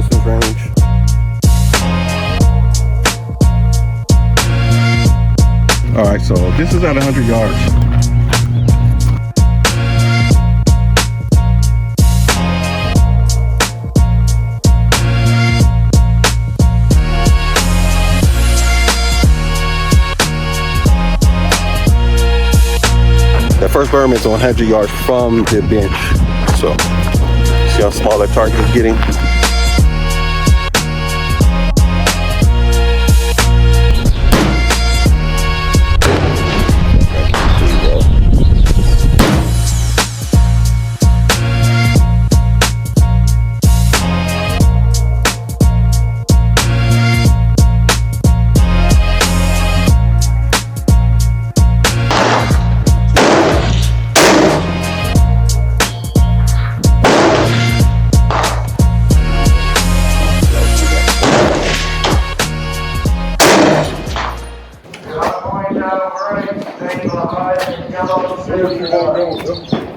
distance range. All right, so this is at 100 yards. That first berm is 100 yards from the bench. So, see how small that target is getting?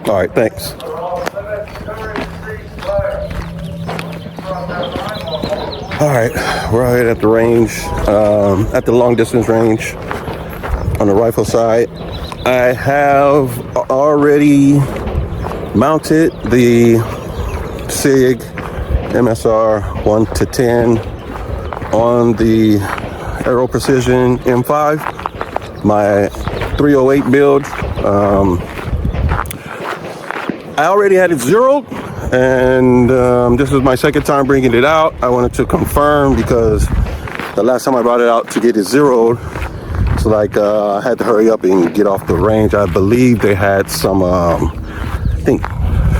All right, thanks. All right, we're out here at the range, at the long distance range on the rifle side. I have already mounted the SIG MSR 1-10 on the Aero Precision M5, my 308 build. I already had it zeroed, and this is my second time bringing it out. I wanted to confirm because the last time I brought it out to get it zeroed, it's like I had to hurry up and get off the range. I believe they had some, I think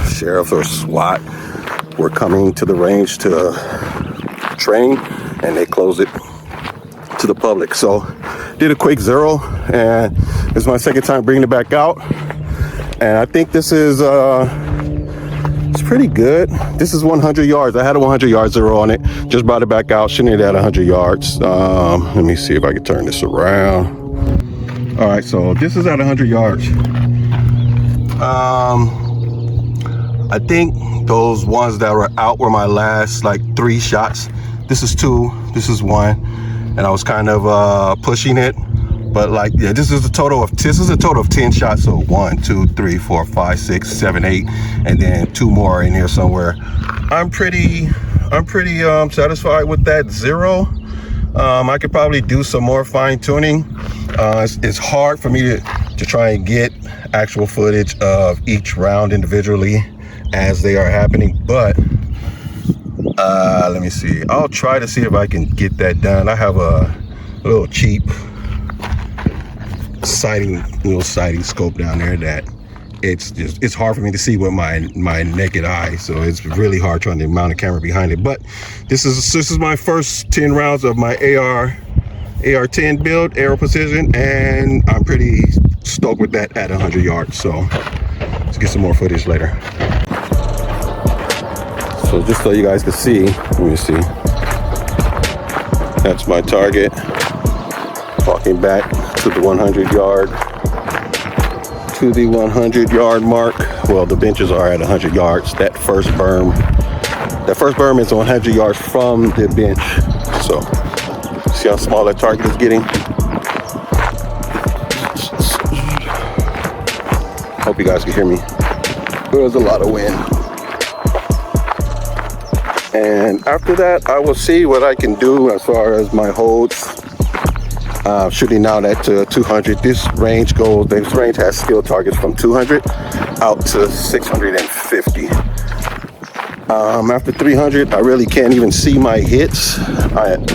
sheriffs or SWAT were coming to the range to train, and they closed it to the public. So did a quick zero, and this is my second time bringing it back out. And I think this is, it's pretty good. This is 100 yards. I had a 100 yard zero on it. Just brought it back out. Shouldn't have had 100 yards. Let me see if I can turn this around. All right, so this is at 100 yards. I think those ones that were out were my last like 3 shots. This is 2, this is 1. And I was kind of pushing it. But like, yeah, this is a total of 10 shots. So 1, 2, 3, 4, 5, 6, 7, 8, and then 2 more in here somewhere. I'm pretty satisfied with that zero. I could probably do some more fine tuning. It's hard for me to try and get actual footage of each round individually as they are happening. But let me see. I'll try to see if I can get that done. I have a little cheap sighting scope down there that it's hard for me to see with my naked eye, so it's really hard trying to mount a camera behind it. But this is my first 10 rounds of my AR10 build, Aero Precision, and I'm pretty stoked with that at 100 yards. So let's get some more footage later. So just so you guys can see, let me see, that's my target. Walking back to the 100 yard mark. Well, the benches are at 100 yards. That first berm is 100 yards from the bench. So see how small that target is getting? Hope you guys can hear me. There's a lot of wind. And after that, I will see what I can do as far as my holds. Shooting out at 200. This range has skill targets from 200 out to 650. After 300, I really can't even see my hits. After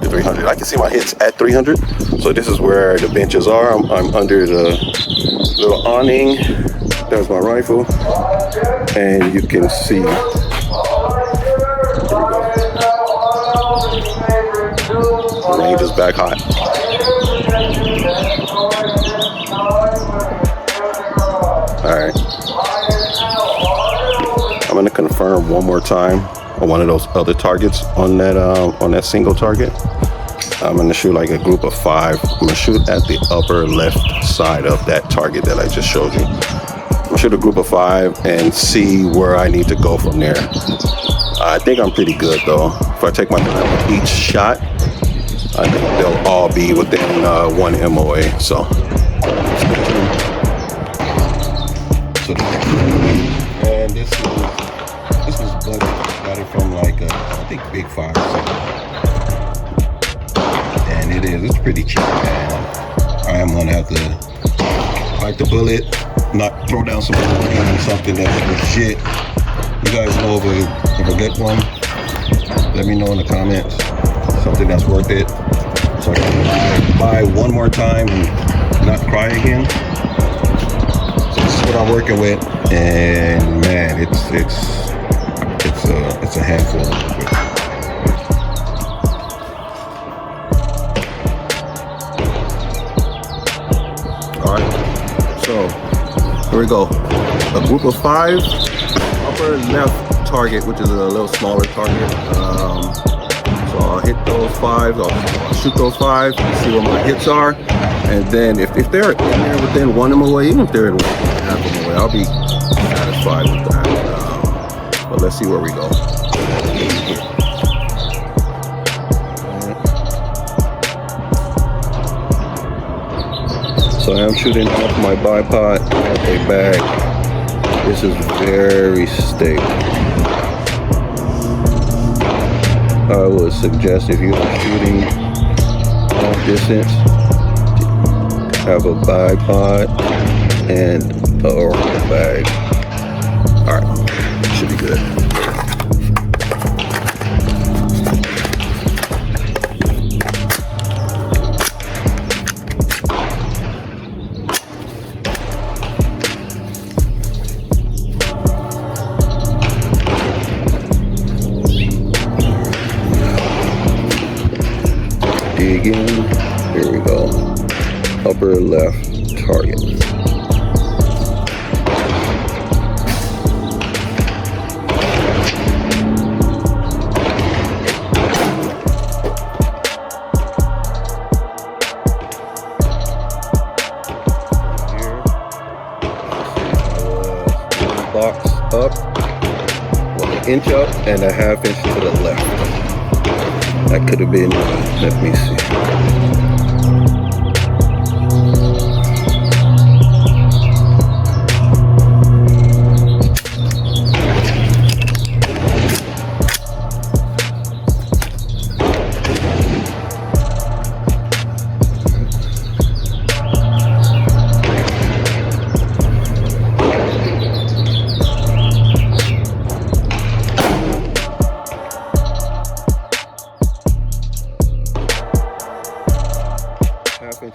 300, I can see my hits at 300. So this is where the benches are. I'm under the little awning. There's my rifle, and you can see. The range is back hot. All right. I'm gonna confirm one more time on one of those other targets on that single target. I'm gonna shoot like a group of 5. I'm gonna shoot at the upper left side of that target that I just showed you. I'm gonna shoot a group of 5 and see where I need to go from there. I think I'm pretty good though. If I take my time with each shot, I think they'll all be within 1 MOA. So, and this is budget. Got it from like I think Big Fire or something. And it's pretty cheap, man. I am gonna have to bite the bullet, not throw down some money on something that's legit. You guys know if I get one, let me know in the comments. Something that's worth it, so I can buy one more time and not cry again. So this is what I'm working with, and man, it's a handful to work with. All right, so here we go. A group of 5, upper left target, which is a little smaller target. So I'll hit those 5, I'll shoot those 5, see what my hits are, and then if they're in there within 1 MOA, even if they're in 1.5 MOA, I'll be satisfied with that. But let's see where we go. So I am shooting off my bipod at a bag. This is very stable. I would suggest if you are shooting long distance, have a bipod and a bag. All right, should be good. Dig in. Here we go. Upper left target. Box up, 1 inch up, and a 1/2 inch to the left. That could have been, let me see.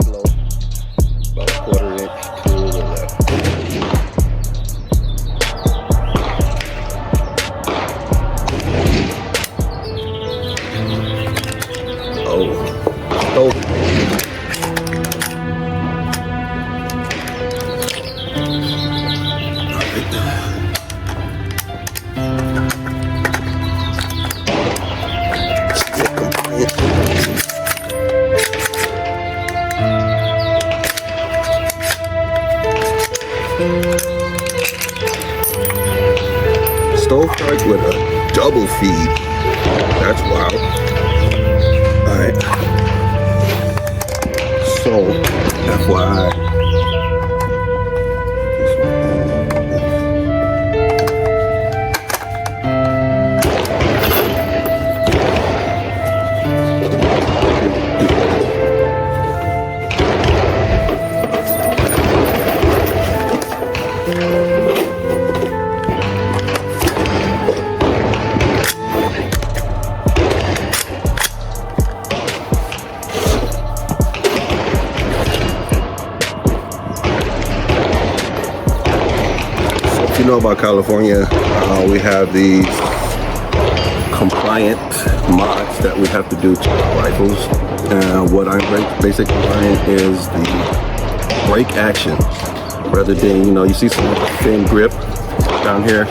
Low, about 1/4 inch to the left. Oh. Stovepipe with a double feed. That's wild. Alright. So, FYI. You know about California, we have these compliant mods that we have to do to our rifles. What I'm basically learning is the break action, rather than, you see some thin grip down here.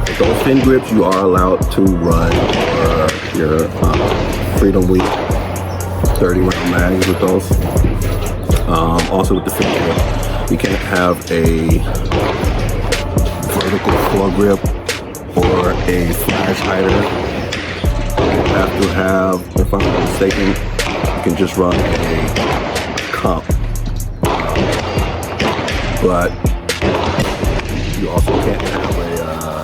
With those thin grips, you are allowed to run your Freedom Week 30 round mags with those. Also with the thin grip. You can't have a vertical foregrip or a flash hider. You have to have, if I'm not mistaken, you can just run a comp. But you also can't have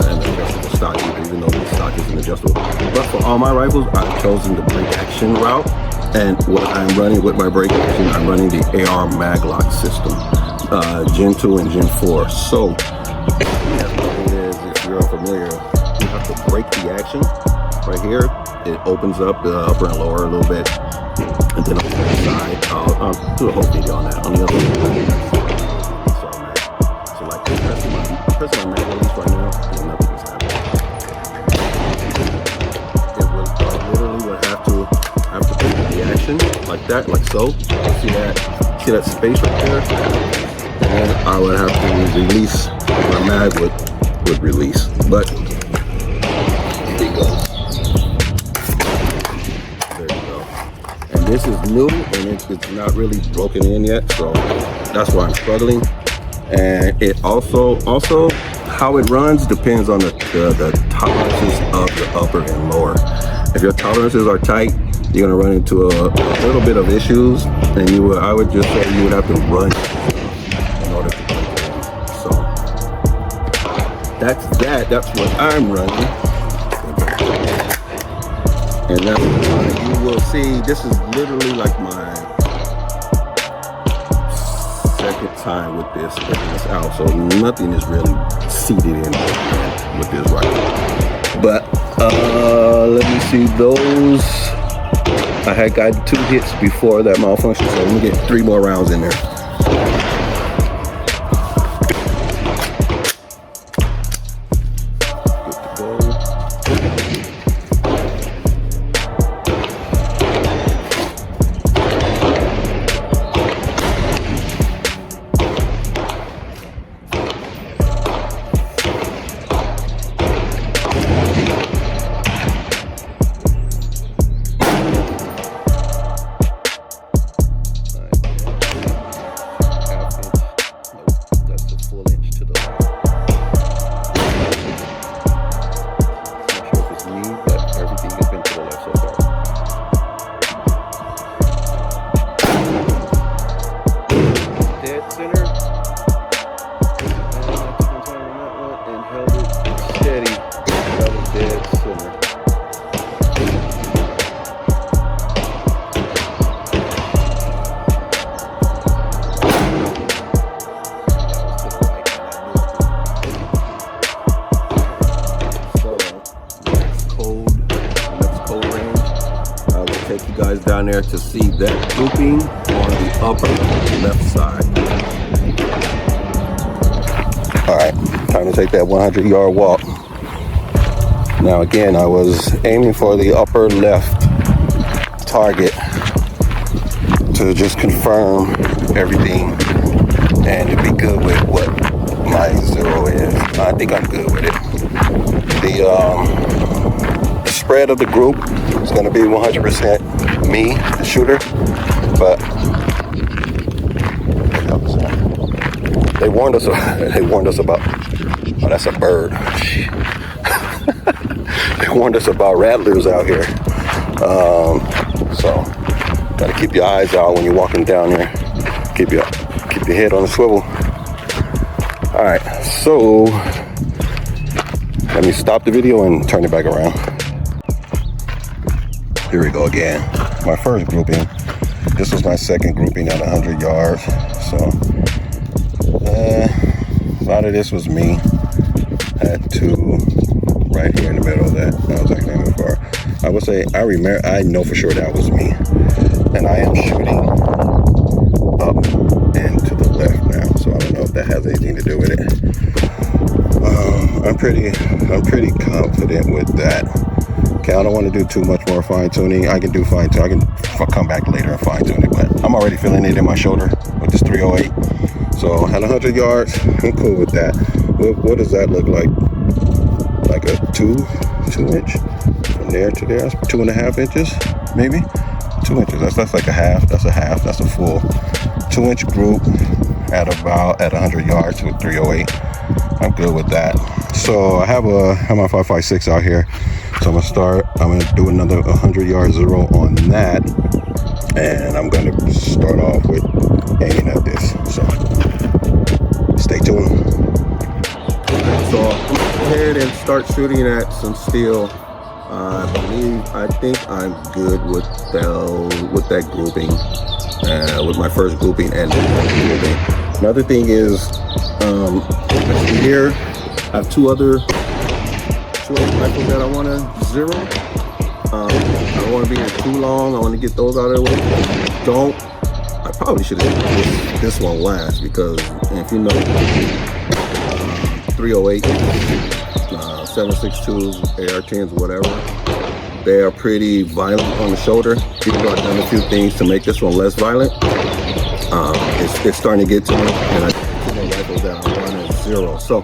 an adjustable stock either, even though the stock isn't adjustable. But for all my rifles, I've chosen the break action route. And what I'm running with my break action, I'm running the AR maglock system, Gen 2 and Gen 4. So, what it is, if you're unfamiliar, you have to break the action right here. It opens up the upper and lower a little bit, and then on the side, I'll do a whole video on that. On the other side, so like I'm pressing my mag release right now, and nothing is happening. It will literally would have to break the action like that, like so. See that space right there? And then I would have to release, my mag would release. But there it goes. There you go. And this is new, and it's not really broken in yet, so that's why I'm struggling. And it also how it runs depends on the tolerances of the upper and lower. If your tolerances are tight, you're gonna run into a little bit of issues, and I would just say you would have to run in order to break it in. So that's what I'm running. And that's what you will see. This is literally like my second time with this out, so nothing is really seated in with this rifle. But let me see those. I had got 2 hits before that malfunction, so let me get 3 more rounds in there. Down there to see that grouping on the upper left side. All right, time to take that 100-yard walk. Now again, I was aiming for the upper left target to just confirm everything and to be good with what my zero is. I think I'm good with it. The spread of the group is going to be 100% me, the shooter, but they warned us about, oh, that's a bird. They warned us about rattlers out here. So gotta keep your eyes out when you're walking down here. Keep your head on the swivel. All right, so let me stop the video and turn it back around. Here we go again. My first grouping. This was my second grouping at 100 yards. So a lot of this was me. Had 2 right here in the middle that I was like aiming for. I would say I know for sure that was me, and I am shooting up and to the left now. So I don't know if that has anything to do with it. I'm pretty confident with that. Okay, I don't want to do too much more fine tuning. I can do fine tuning. I can come back later and fine tune it, but I'm already feeling it in my shoulder with this 308. So at 100 yards, I'm cool with that. What does that look like? Like a 2 inch from there to there? That's 2.5 inches, maybe 2 inches. That's like a half. That's a half. That's a full 2-inch group at 100 yards with 308. I'm good with that. So I have my 5.56 out here. So I'm gonna do another 100-yard zero on that, and I'm gonna start off with aiming at this. So stay tuned. So I'm gonna go ahead and start shooting at some steel. I think I'm good with that grouping, with my first grouping and grouping. Another thing is, here I have two other rifles that I want to zero. I don't want to be here too long. I want to get those out of the way. I probably should have done this one last, because if you know, 308, 7.62s, AR10s, whatever, they are pretty violent on the shoulder. Even though I've done a few things to make this one less violent, it's starting to get to me, and I think the rifles that I want to zero. So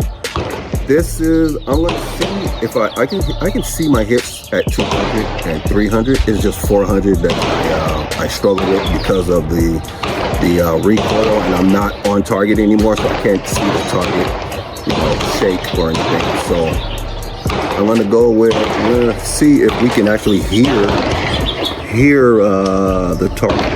this is, I'm going to see if I can see my hits at 200 and 300. It's just 400 that I struggle with because of the recoil, and I'm not on target anymore, so I can't see the target, shake or anything. So I'm going to go with, we're going to see if we can actually hear the target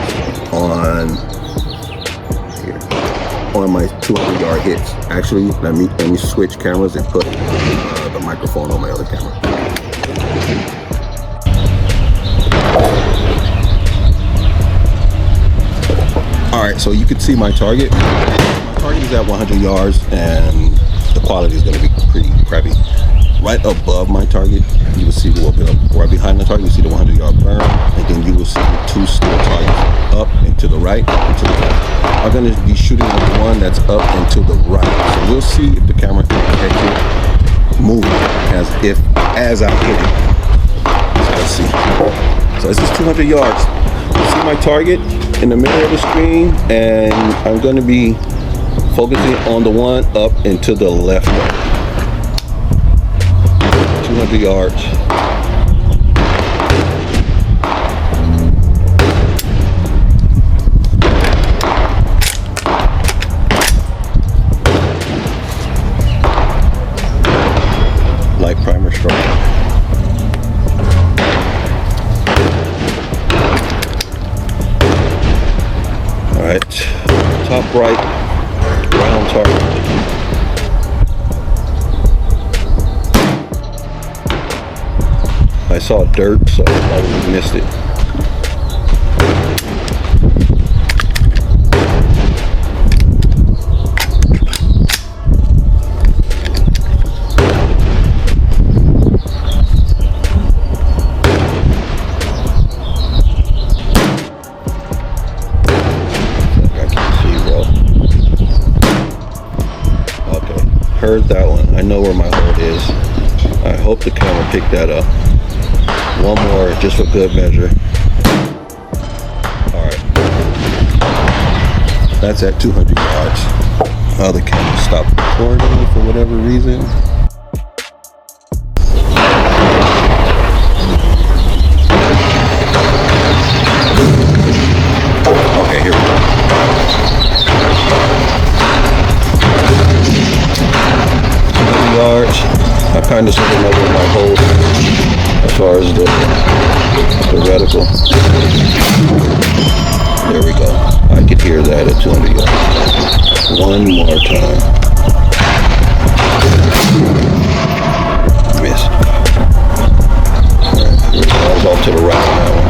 on my 200-yard hits. Actually, let me switch cameras and put the microphone on my other camera. All right, so you can see my target. My target is at 100 yards, and the quality is going to be pretty crappy. Right above my target, you will see the right behind the target, you see the 100-yard burn, and then you will see the two steel targets up and to the right, and to the left. I'm going to be shooting at the one that's up and to the right. So we'll see if the camera can catch it moving as I hit it. So let's see. So this is 200 yards. You see my target in the middle of the screen, and I'm going to be focusing on the one up and to the left. 200 yards. Light primer stroke. All right, top right, round target. I saw dirt, so I missed it. Heard that one. I know where my heart is. I hope the camera picked that up. One more, just for good measure. All right. That's at 200 yards. The camera stopped recording for whatever reason. Okay, here we go. Yards. I kind of sort of know where my hold as far as the reticle. There we go. I could hear that at 200 yards. One more time. Missed. Alright, I was off to the right on that one.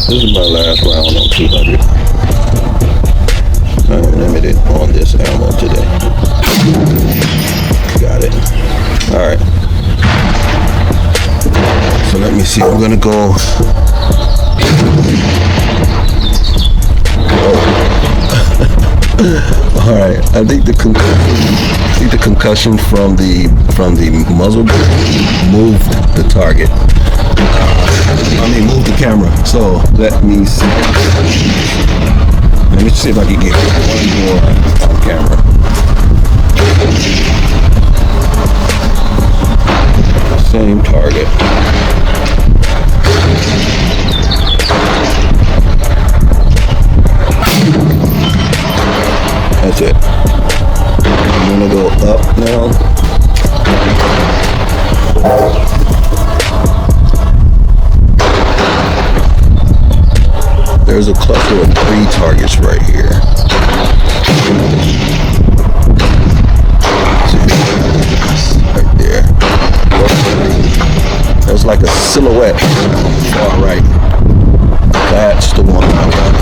This is my last round on 200. I'm limited on this ammo today. Got it. Alright. So let me see. I'm gonna go. Alright. I think the concussion from the muzzle moved the target. Move the camera. So let me see. Let me see if I can get one more on camera. same target. That's it. I'm gonna go up now. There's a cluster of 3 targets right here. Right there. There's like a silhouette far right. That's the one I want.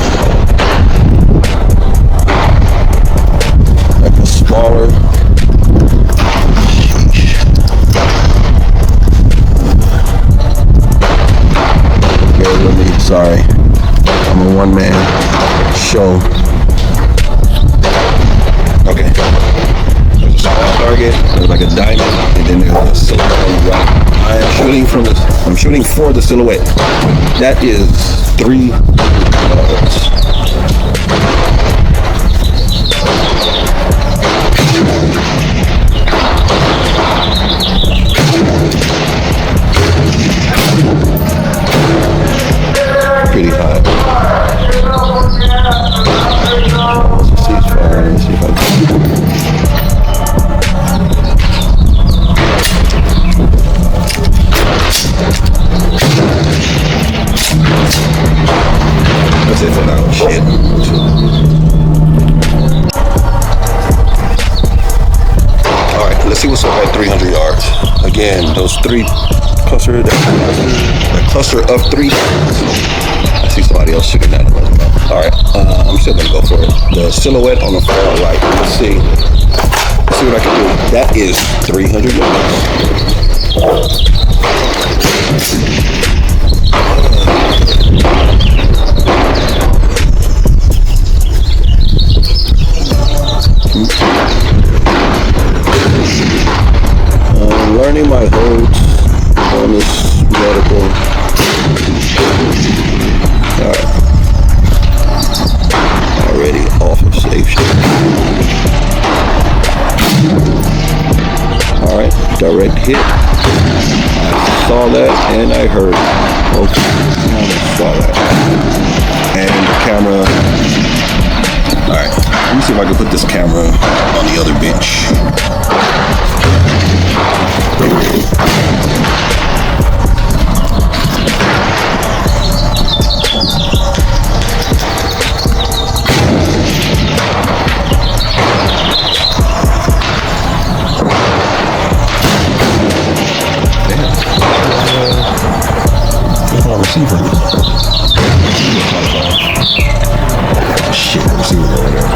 Like a smaller. Bear with me, sorry. I'm a one-man show. Okay. There's a small target, there's like a diamond, and then there's a silhouette on the right. I'm shooting for the silhouette. That is 3 bullets. Pretty high. Ceasefire. Let me see if I can. That's it for now. Shit. Alright, let's see what's up at 300 yards. Again, those 3 cluster, that cluster of 3. I see somebody else shooting at him as well. Alright, I'm still gonna go for it. The silhouette on the far right. Let's see. Let's see what I can do. That is 300 yards. I'm learning my holds on this medical. Alright. Already off of safety. Alright, direct hit. I saw that and I heard. Okay, I saw that. And the camera. Alright, let me see if I can put this camera on the other bench. Receiver. Shit, the receiver over there.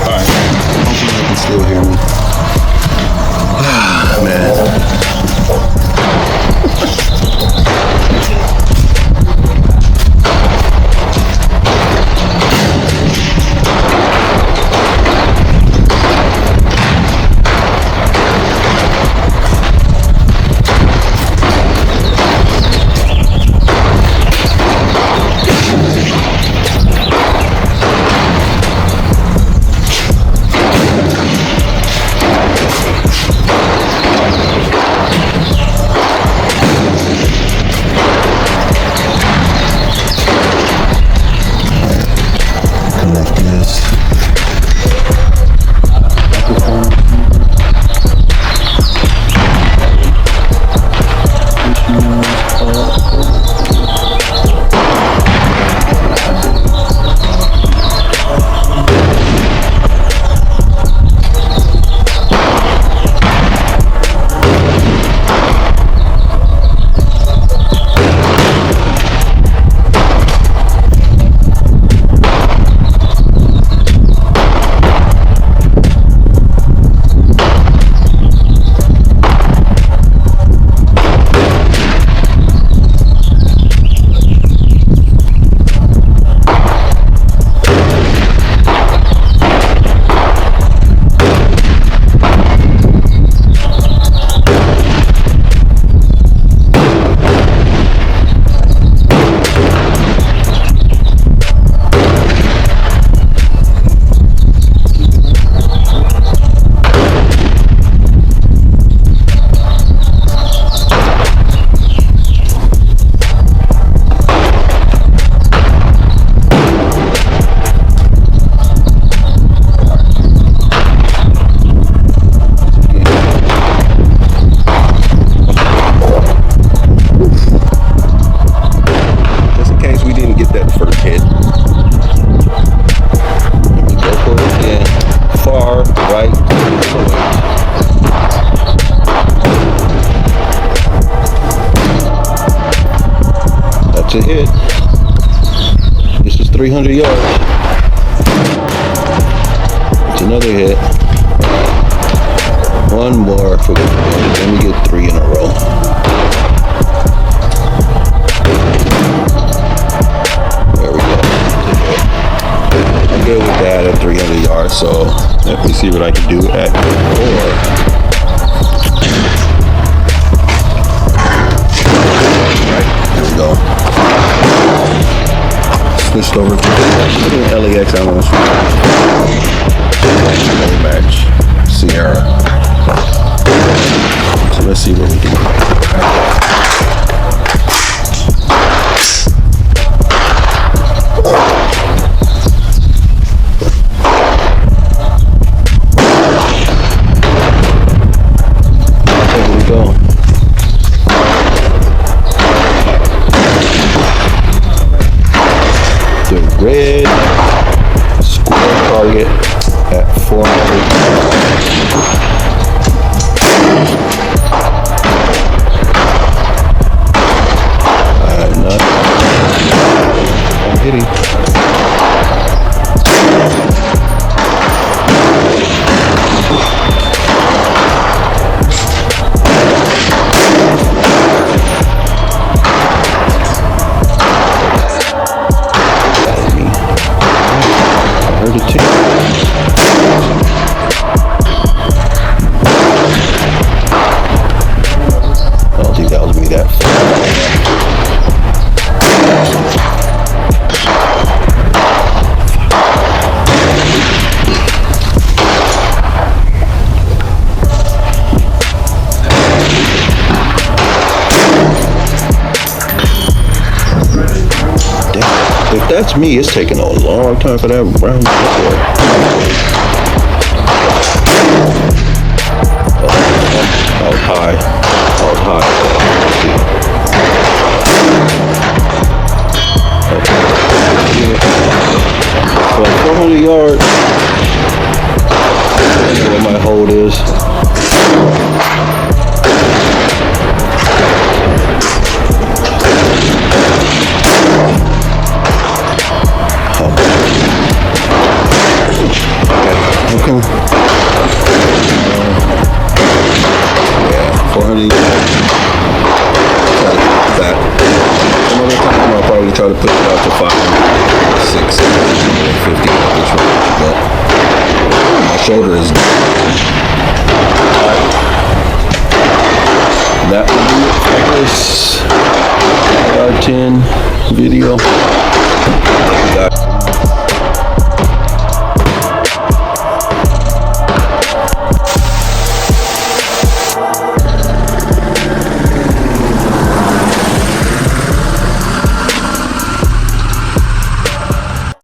Alright. Hopefully they can still hear me. Man. 300 yards. It's another hit. One more for the win. Then we get 3 in a row. There we go. I'm good with that at 300 yards, so let me see what I can do at 4. Here we go. Switched over to LAX ammo. Match Sierra. So let's see what we can do. There we go. The red square target at 400. I'm hitting. If that's me, it's taking a long time for that round to get there. I was high. Well, 400 yards. I know what my hold is. Okay. Yeah, 400. That. Another time I'll probably try to put it out to 5, 6, 7, 50. But my shoulder is. That will be it for this AR10 video.